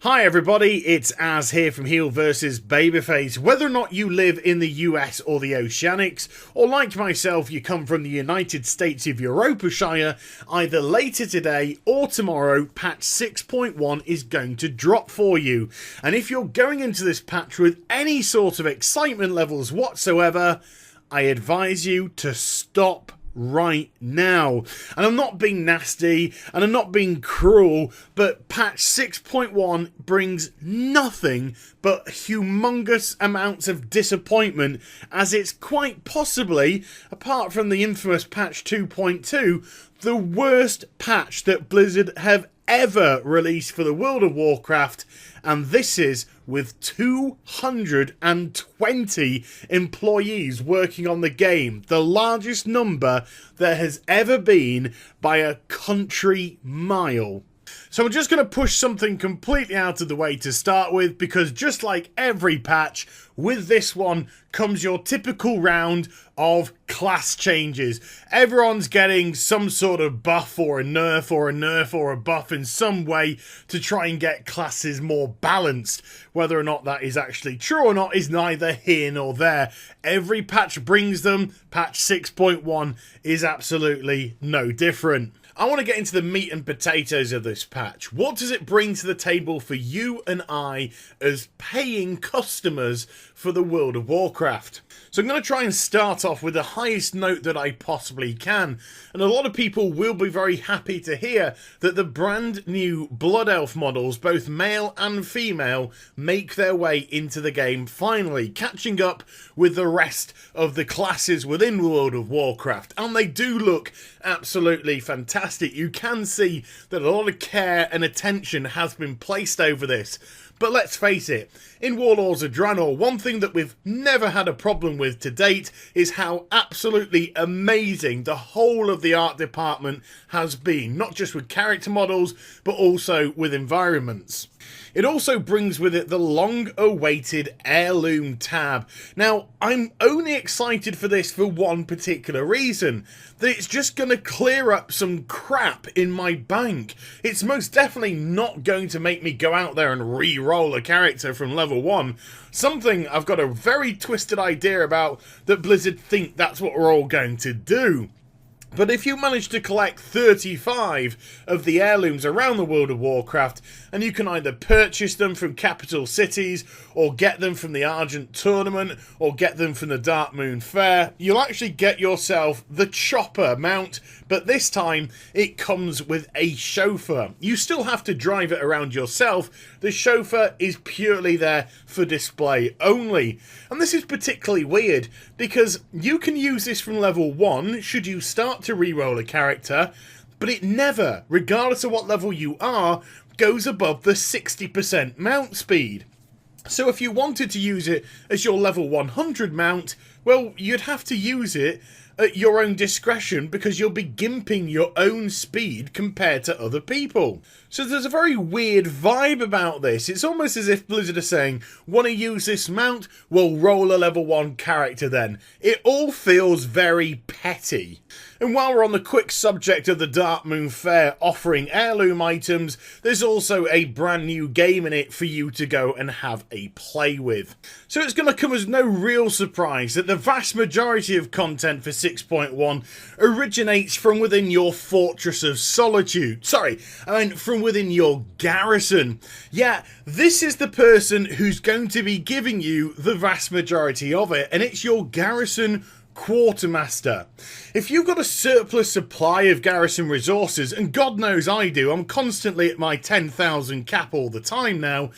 Hi everybody, it's Az here from HeelvsBabyface. Whether or not you live in the US or the Oceanics, or like myself you come from the United States of Europashire, either later today or tomorrow patch 6.1 is going to drop for you. And if you're going into this patch with any sort of excitement levels whatsoever, I advise you to stop right now. And I'm not being nasty and I'm not being cruel, but patch 6.1 brings nothing but humongous amounts of disappointment, as it's quite possibly, apart from the infamous patch 2.2, the worst patch that Blizzard have ever released for the World of Warcraft, and this is with 220 employees working on the game, the largest number there has ever been by a country mile. So I'm just going to push something completely out of the way to start with, because just like every patch, with this one comes your typical round of class changes. Everyone's getting some sort of buff or a nerf or a buff in some way to try and get classes more balanced. Whether or not that is actually true or not is neither here nor there. Every patch brings them. Patch 6.1 is absolutely no different. I want to get into the meat and potatoes of this patch. What does it bring to the table for you and I as paying customers for the World of Warcraft? So I'm going to try and start off with the highest note that I possibly can. And a lot of people will be very happy to hear that the brand new Blood Elf models, both male and female, make their way into the game finally, catching up with the rest of the classes within World of Warcraft. And they do look absolutely fantastic. You can see that a lot of care and attention has been placed over this. But let's face it, in Warlords of Draenor, one thing that we've never had a problem with to date is how absolutely amazing the whole of the art department has been. Not just with character models, but also with environments. It also brings with it the long-awaited Heirloom tab. Now, I'm only excited for this for one particular reason, that it's just going to clear up some crap in my bank. It's most definitely not going to make me go out there and re-roll a character from level 1. Something I've got a very twisted idea about, that Blizzard think that's what we're all going to do. But if you manage to collect 35 of the heirlooms around the World of Warcraft, and you can either purchase them from capital cities, or get them from the Argent Tournament, or get them from the Dark Moon Fair, you'll actually get yourself the Chopper mount, but this time it comes with a chauffeur. You still have to drive it around yourself. The chauffeur is purely there for display only. And this is particularly weird, because you can use this from level 1 should you start to reroll a character, but it never, regardless of what level you are, goes above the 60% mount speed. So if you wanted to use it as your level 100 mount, well, you'd have to use it at your own discretion, because you'll be gimping your own speed compared to other people. So there's a very weird vibe about this. It's almost as if Blizzard are saying, want to use this mount? Well, roll a level 1 character then. It all feels very petty. And while we're on the quick subject of the Dark Moon Fair offering heirloom items, there's also a brand new game in it for you to go and have a play with. So it's going to come as no real surprise that the vast majority of content for 6.1 originates from within your Fortress of Solitude. Sorry, I mean from within your garrison. Yeah, this is the person who's going to be giving you the vast majority of it, and it's your garrison quartermaster. If you've got a surplus supply of garrison resources, and God knows I do, I'm constantly at my 10,000 cap all the time now,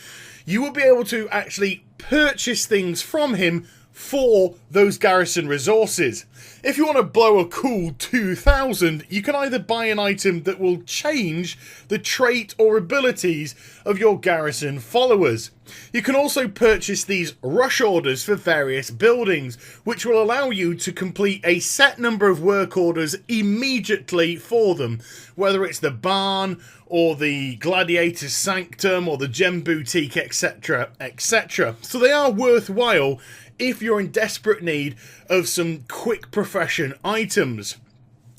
you will be able to actually purchase things from him for those garrison resources. If you want to blow a cool 2,000, you can either buy an item that will change the trait or abilities of your garrison followers. You can also purchase these rush orders for various buildings, which will allow you to complete a set number of work orders immediately for them, whether it's the barn or the gladiator sanctum or the gem boutique, etc, etc. So they are worthwhile if you're in desperate need of some quick profession items.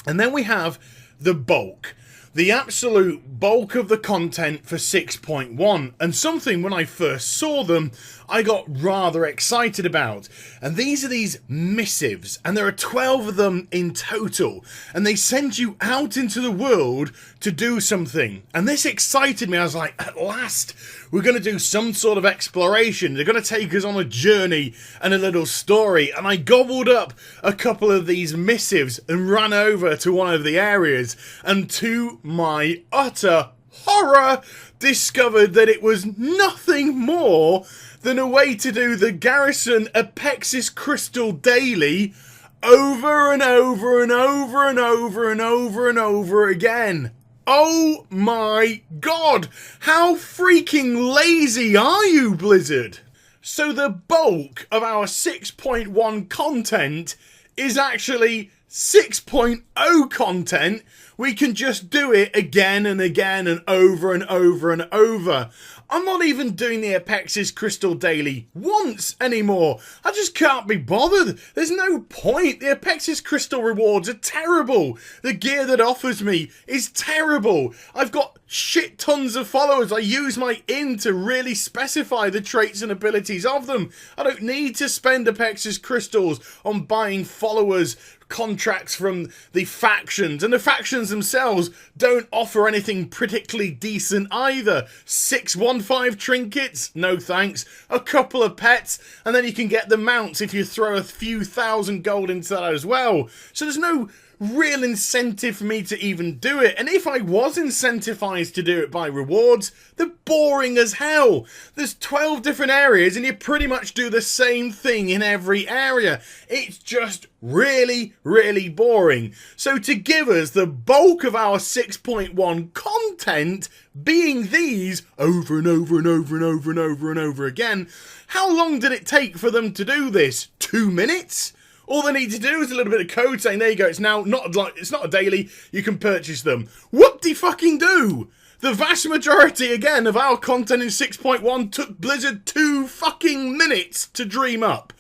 And then we have the bulk. the absolute bulk of the content for 6.1, and something when I first saw them I got rather excited about. And these are these missives, and there are 12 of them in total, and they send you out into the world to do something. And this excited me. I was like, at last we're going to do some sort of exploration. They're going to take us on a journey and a little story. And I gobbled up a couple of these missives and ran over to one of the areas, and to my utter horror discovered that it was nothing more than a way to do the Garrison Apexis Crystal Daily over and over and over and over and over and over again. Oh my god, how freaking lazy are you, Blizzard? So the bulk of our 6.1 content is actually 6.0 content. We can just do it again and again and over and over and over. I'm not even doing the Apexis Crystal Daily once anymore. I just can't be bothered. There's no point. The Apexis Crystal rewards are terrible. The gear that offers me is terrible. I've got shit tons of followers. I use my in to really specify the traits and abilities of them. I don't need to spend Apexis Crystals on buying followers, contracts from the factions, and the factions themselves don't offer anything particularly decent either. 615 trinkets? No thanks. A couple of pets, and then you can get the mounts if you throw a few thousand gold into that as well. So there's no real incentive for me to even do it, and if I was incentivized to do it by rewards, they're boring as hell. There's 12 different areas and you pretty much do the same thing in every area. It's just really, really boring. So to give us the bulk of our 6.1 content being these over and over and over and over and over and over again, how long did it take for them to do this? 2 minutes? All they need to do is a little bit of code saying, there you go, it's now not like it's not a daily, you can purchase them. Whoop-de-fucking-do! The vast majority, again, of our content in 6.1 took Blizzard 2 fucking minutes to dream up.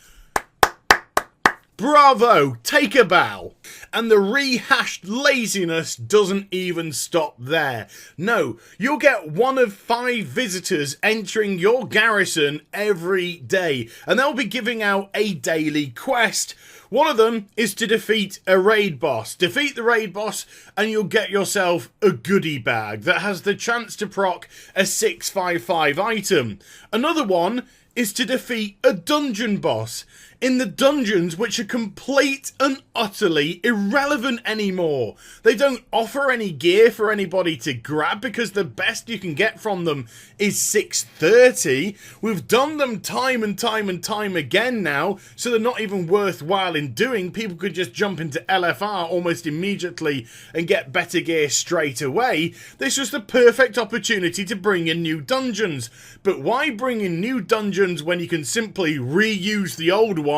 Bravo! Take a bow. And the rehashed laziness doesn't even stop there. No, you'll get 1 of 5 visitors entering your garrison every day, and they'll be giving out a daily quest. One of them is to defeat a raid boss. Defeat the raid boss and you'll get yourself a goodie bag that has the chance to proc a 655 item. Another one is to defeat a dungeon boss in the dungeons, which are complete and utterly irrelevant anymore. They don't offer any gear for anybody to grab because the best you can get from them is 630. We've done them time and time and time again now, so they're not even worthwhile in doing. People could just jump into LFR almost immediately and get better gear straight away. This was the perfect opportunity to bring in new dungeons. But why bring in new dungeons when you can simply reuse the old ones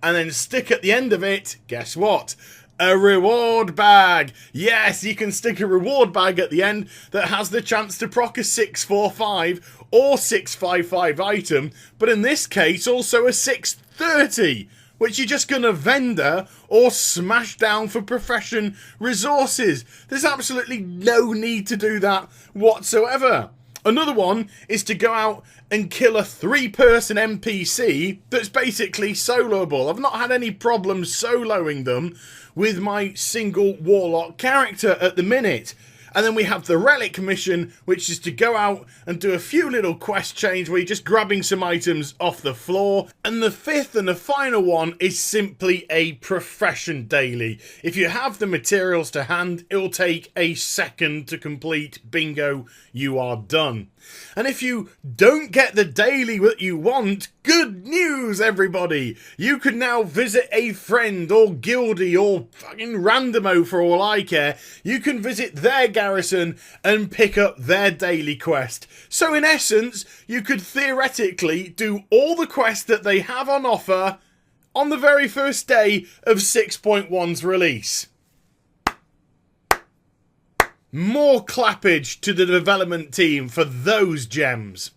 and then stick at the end of it, guess what? A reward bag. Yes, you can stick a reward bag at the end that has the chance to proc a 645 or 655 item, but in this case also a 630, which you're just going to vendor or smash down for profession resources. There's absolutely no need to do that whatsoever. Another one is to go out and kill a 3-person NPC that's basically soloable. I've not had any problems soloing them with my single warlock character at the minute. And then we have the relic mission, which is to go out and do a few little quest chains where you're just grabbing some items off the floor. And the 5th and the final one is simply a profession daily. If you have the materials to hand, it'll take a second to complete. Bingo, you are done. And if you don't get the daily that you want, good news, everybody! You can now visit a friend or guildie or fucking randomo for all I care. You can visit their garrison and pick up their daily quest. So in essence, you could theoretically do all the quests that they have on offer on the very first day of 6.1's release. More clappage to the development team for those gems.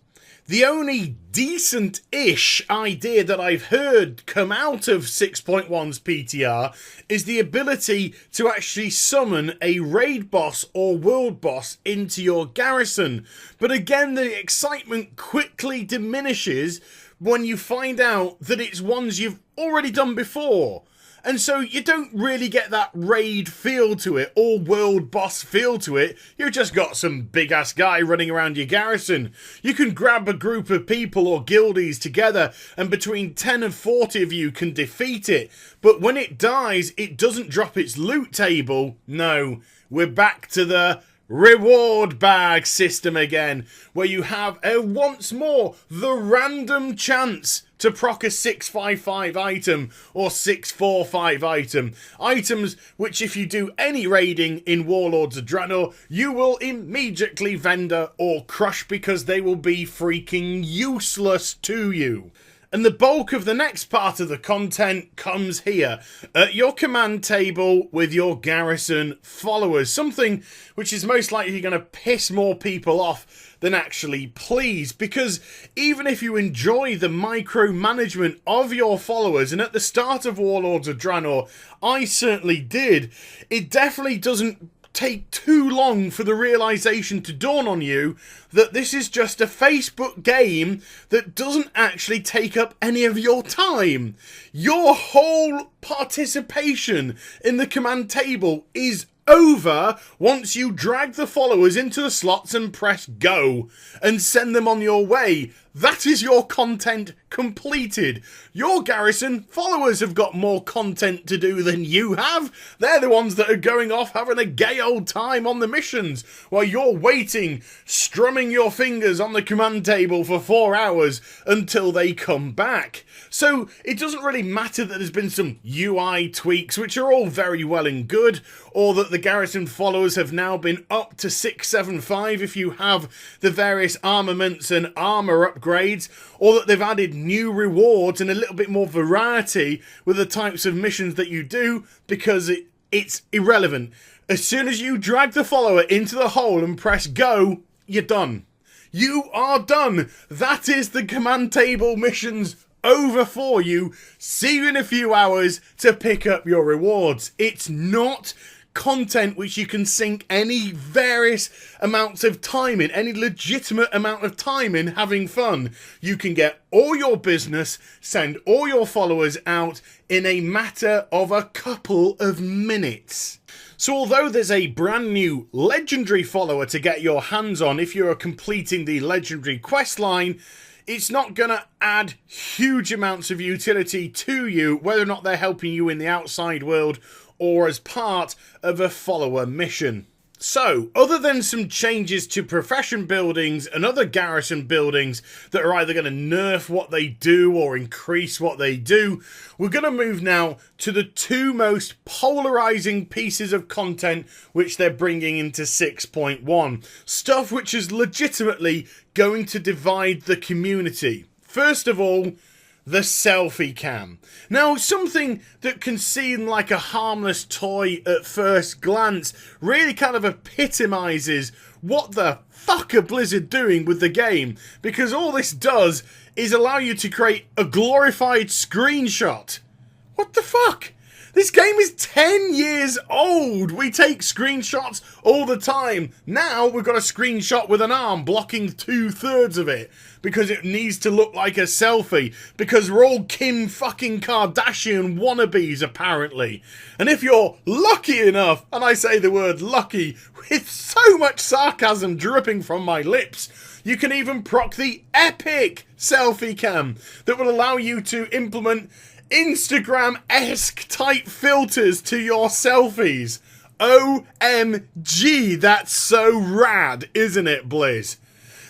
The only decent-ish idea that I've heard come out of 6.1's PTR is the ability to actually summon a raid boss or world boss into your garrison. But again, the excitement quickly diminishes when you find out that it's ones you've already done before. And so you don't really get that raid feel to it, or world boss feel to it. You've just got some big-ass guy running around your garrison. You can grab a group of people or guildies together, and between 10 and 40 of you can defeat it. But when it dies, it doesn't drop its loot table. No, we're back to the reward bag system again, where you have once more the random chance to proc a 655 item or 645 item. Items which, if you do any raiding in Warlords of Draenor, you will immediately vendor or crush because they will be freaking useless to you. And the bulk of the next part of the content comes here, at your command table with your garrison followers. Something which is most likely going to piss more people off than actually please. Because even if you enjoy the micromanagement of your followers, and at the start of Warlords of Draenor, I certainly did, it definitely doesn't take too long for the realization to dawn on you that this is just a Facebook game that doesn't actually take up any of your time. Your whole participation in the command table is over once you drag the followers into the slots and press go and send them on your way. That is your content completed. Your garrison followers have got more content to do than you have. They're the ones that are going off having a gay old time on the missions while you're waiting, strumming your fingers on the command table for 4 hours until they come back. So it doesn't really matter that there's been some UI tweaks, which are all very well and good, or that the garrison followers have now been up to 675 if you have the various armaments and armor upgrades, or that they've added new rewards and a little bit more variety with the types of missions that you do, because it's irrelevant. As soon as you drag the follower into the hole and press go, you're done. You are done. That is the command table missions over for you. See you in a few hours to pick up your rewards. It's not content which you can sink any various amounts of time in, any legitimate amount of time in having fun. You can get all your business, send all your followers out in a matter of a couple of minutes. So although there's a brand new legendary follower to get your hands on if you're completing the legendary quest line, it's not going to add huge amounts of utility to you, whether or not they're helping you in the outside world or as part of a follower mission. So, other than some changes to profession buildings and other garrison buildings that are either going to nerf what they do or increase what they do, we're going to move now to the two most polarizing pieces of content which they're bringing into 6.1. Stuff which is legitimately going to divide the community. First of all, the selfie cam. Now, something that can seem like a harmless toy at first glance really kind of epitomizes what the fuck are Blizzard doing with the game, because all this does is allow you to create a glorified screenshot. What the fuck? This game is 10 years old. We take screenshots all the time. Now we've got a screenshot with an arm blocking 2/3 of it because it needs to look like a selfie, because we're all Kim fucking Kardashian wannabes apparently. And if you're lucky enough, and I say the word lucky with so much sarcasm dripping from my lips, you can even proc the epic selfie cam that will allow you to implement Instagram-esque type filters to your selfies. OMG, that's so rad, isn't it, Blizz?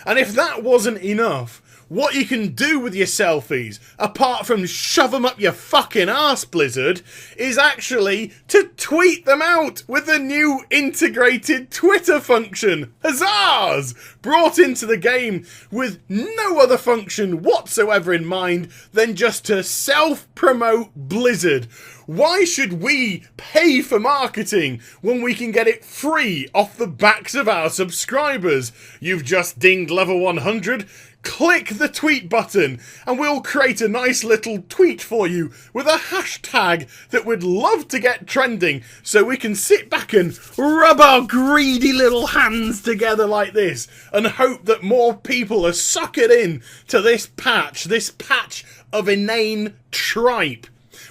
And if that wasn't enough, what you can do with your selfies, apart from shove them up your fucking arse, Blizzard, is actually to tweet them out with the new integrated Twitter function. Huzzahs! Brought into the game with no other function whatsoever in mind than just to self-promote Blizzard. Why should we pay for marketing when we can get it free off the backs of our subscribers? You've just dinged level 100. click the tweet button and we'll create a nice little tweet for you with a hashtag that we'd love to get trending so we can sit back and rub our greedy little hands together like this and hope that more people are suckered in to this patch of inane tripe.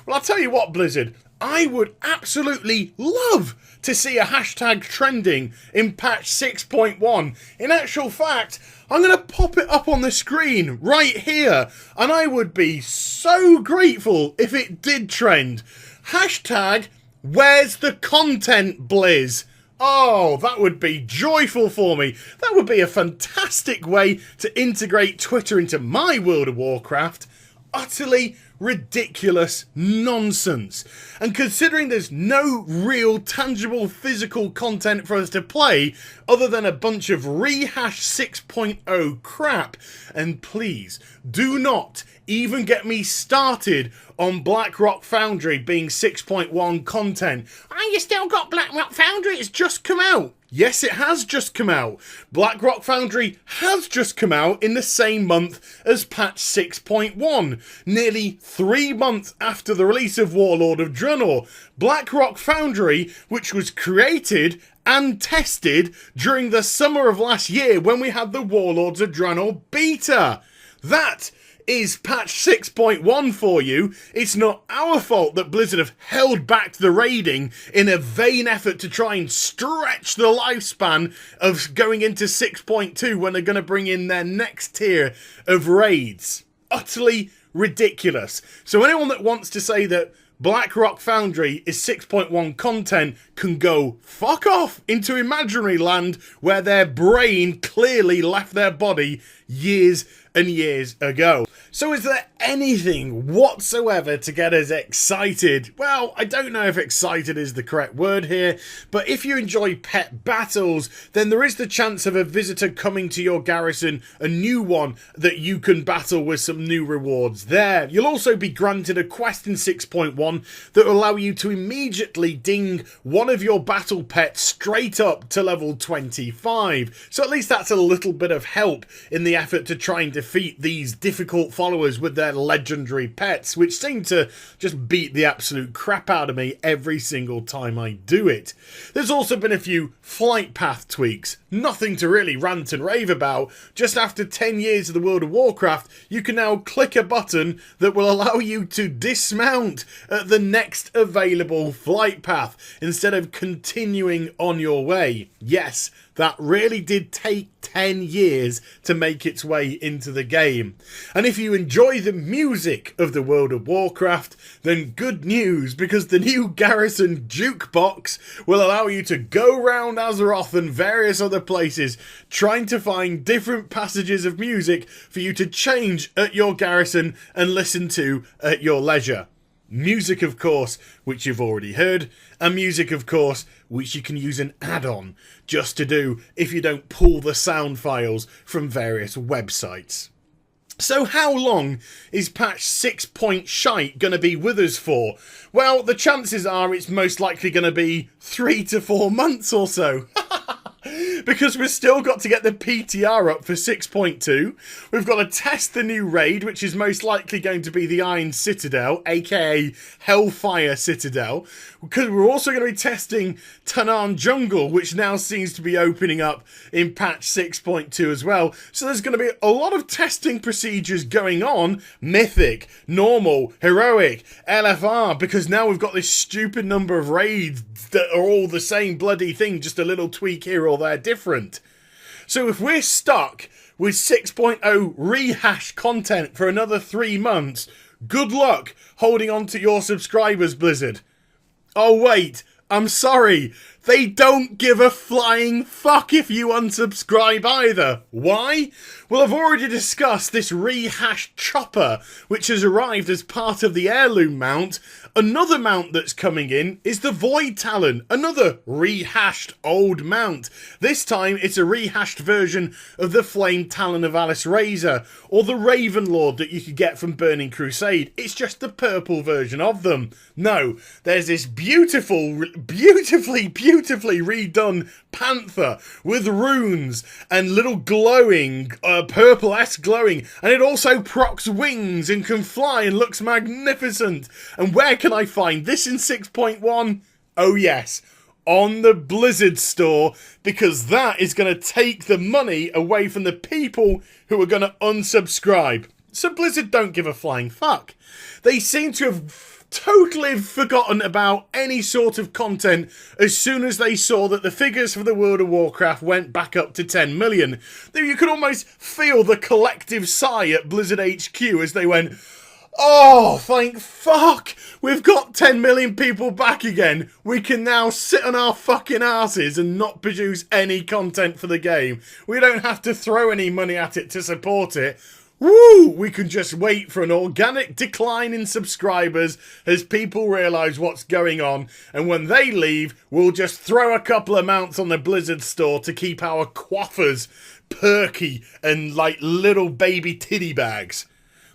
Well, I'll tell you what, Blizzard, I would absolutely love to see a hashtag trending in patch 6.1. In actual fact, I'm going to pop it up on the screen right here, and I would be so grateful if it did trend. Hashtag, where's the content, Blizz? Oh, that would be joyful for me. That would be a fantastic way to integrate Twitter into my World of Warcraft. Utterly ridiculous nonsense. And considering there's no real tangible physical content for us to play other than a bunch of rehash 6.0 crap, and please do not even get me started on Blackrock Foundry being 6.1 content. You still got Blackrock Foundry? It's just come out. Yes, it has just come out. Blackrock Foundry has just come out in the same month as patch 6.1. Nearly 3 months after the release of Warlord of Draenor. Blackrock Foundry, which was created and tested during the summer of last year when we had the Warlords of Draenor beta. That is patch 6.1 for you. It's not our fault that Blizzard have held back the raiding in a vain effort to try and stretch the lifespan of going into 6.2 when they're going to bring in their next tier of raids. Utterly ridiculous. So anyone that wants to say that Blackrock Foundry is 6.1 content can go fuck off into imaginary land where their brain clearly left their body years and years ago. So is there anything whatsoever to get us excited? Well, I don't know if excited is the correct word here, but if you enjoy pet battles, then there is the chance of a visitor coming to your garrison, a new one that you can battle with some new rewards there. You'll also be granted a quest in 6.1 that will allow you to immediately ding one of your battle pets straight up to level 25. So at least that's a little bit of help in the effort to try and defeat these difficult followers with their legendary pets, which seem to just beat the absolute crap out of me every single time I do it. There's also been a few flight path tweaks, nothing to really rant and rave about. Just after 10 years of the World of Warcraft, you can now click a button that will allow you to dismount at the next available flight path instead of continuing on your way. Yes, that really did take 10 years to make its way into the game. And if you enjoy the music of the World of Warcraft, then good news, because the new Garrison Jukebox will allow you to go round Azeroth and various other places trying to find different passages of music for you to change at your garrison and listen to at your leisure. Music, of course, which you've already heard, and music, of course, which you can use an add-on just to do if you don't pull the sound files from various websites. So how long is patch 6 shite going to be with us for? Well, the chances are it's most likely going to be 3 to 4 months or so. Because we've still got to get the PTR up for 6.2. We've got to test the new raid, which is most likely going to be the Iron Citadel, aka Hellfire Citadel. Because we're also going to be testing Tanaan Jungle, which now seems to be opening up in patch 6.2 as well. So there's going to be a lot of testing procedures going on. Mythic, normal, heroic, LFR, because now we've got this stupid number of raids that are all the same bloody thing, just a little tweak here or there different. So if we're stuck with 6.0 rehash content for another 3 months, good luck holding on to your subscribers, Blizzard. Oh wait, I'm sorry. They don't give a flying fuck if you unsubscribe either. Why? Well, I've already discussed this rehashed chopper, which has arrived as part of the Heirloom mount. Another mount that's coming in is the Void Talon, another rehashed old mount. This time it's a rehashed version of the Flame Talon of Alice Razor, or the Raven Lord that you could get from Burning Crusade. It's just the purple version of them. No, there's this beautifully beautifully redone panther with runes and little glowing, purple-esque glowing, and it also procs wings and can fly and looks magnificent. And where can I find this in 6.1? Oh yes, on the Blizzard store, because that is going to take the money away from the people who are going to unsubscribe. So Blizzard don't give a flying fuck. They seem to have totally forgotten about any sort of content as soon as they saw that the figures for the World of Warcraft went back up to 10 million. You could almost feel the collective sigh at Blizzard HQ as they went, oh, thank fuck! We've got 10 million people back again. We can now sit on our fucking asses and not produce any content for the game. We don't have to throw any money at it to support it. Woo! We can just wait for an organic decline in subscribers as people realise what's going on, and when they leave, we'll just throw a couple of mounts on the Blizzard store to keep our quaffers perky and like little baby titty bags.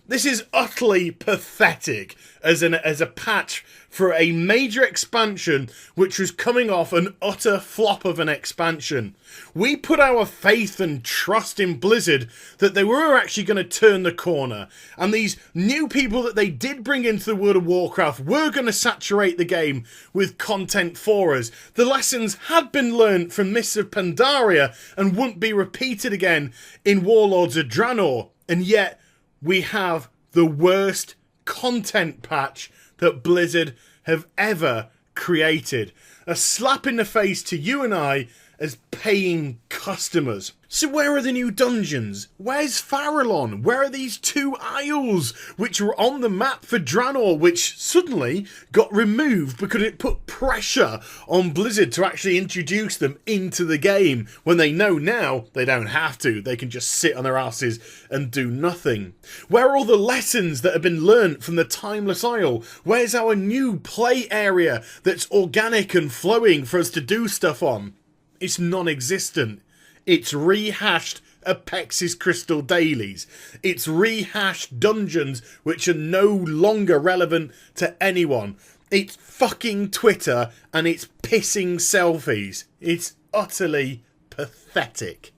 This is utterly pathetic as a patch for a major expansion which was coming off an utter flop of an expansion. We put our faith and trust in Blizzard that they were actually going to turn the corner, and these new people that they did bring into the World of Warcraft were going to saturate the game with content for us. The lessons had been learned from Mists of Pandaria and wouldn't be repeated again in Warlords of Draenor, and yet we have the worst content patch that Blizzard have ever created. A slap in the face to you and I as paying customers. So where are the new dungeons? Where's Farallon? Where are these 2 isles which were on the map for Draenor, which suddenly got removed because it put pressure on Blizzard to actually introduce them into the game, when they know now they don't have to. They can just sit on their asses and do nothing. Where are all the lessons that have been learnt from the Timeless Isle? Where's our new play area that's organic and flowing for us to do stuff on? It's non-existent. It's rehashed Apex's Crystal Dailies. It's rehashed dungeons which are no longer relevant to anyone. It's fucking Twitter and it's pissing selfies. It's utterly pathetic.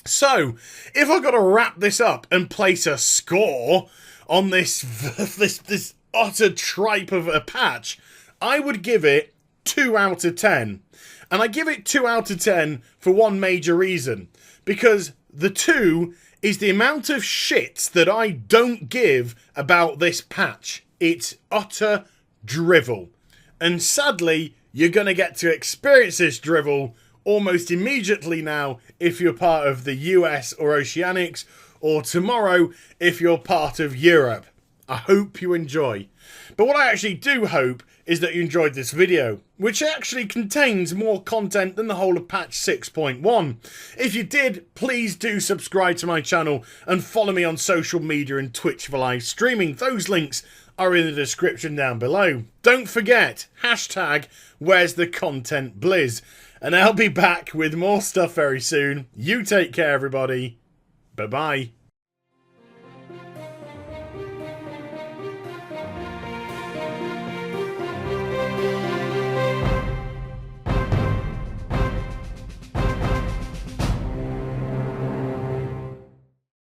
So, if I've got to wrap this up and place a score on this utter tripe of a patch, I would give it 2 out of 10. And I give it 2 out of 10 for one major reason. Because the 2 is the amount of shit that I don't give about this patch. It's utter drivel. And sadly, you're going to get to experience this drivel almost immediately now if you're part of the US or Oceanics, or tomorrow if you're part of Europe. I hope you enjoy. But what I actually do hope is that you enjoyed this video, which actually contains more content than the whole of patch 6.1. If you did, please do subscribe to my channel and follow me on social media and Twitch for live streaming. Those links are in the description down below. Don't forget, hashtag where's the content Blizz. And I'll be back with more stuff very soon. You take care, everybody. Bye-bye.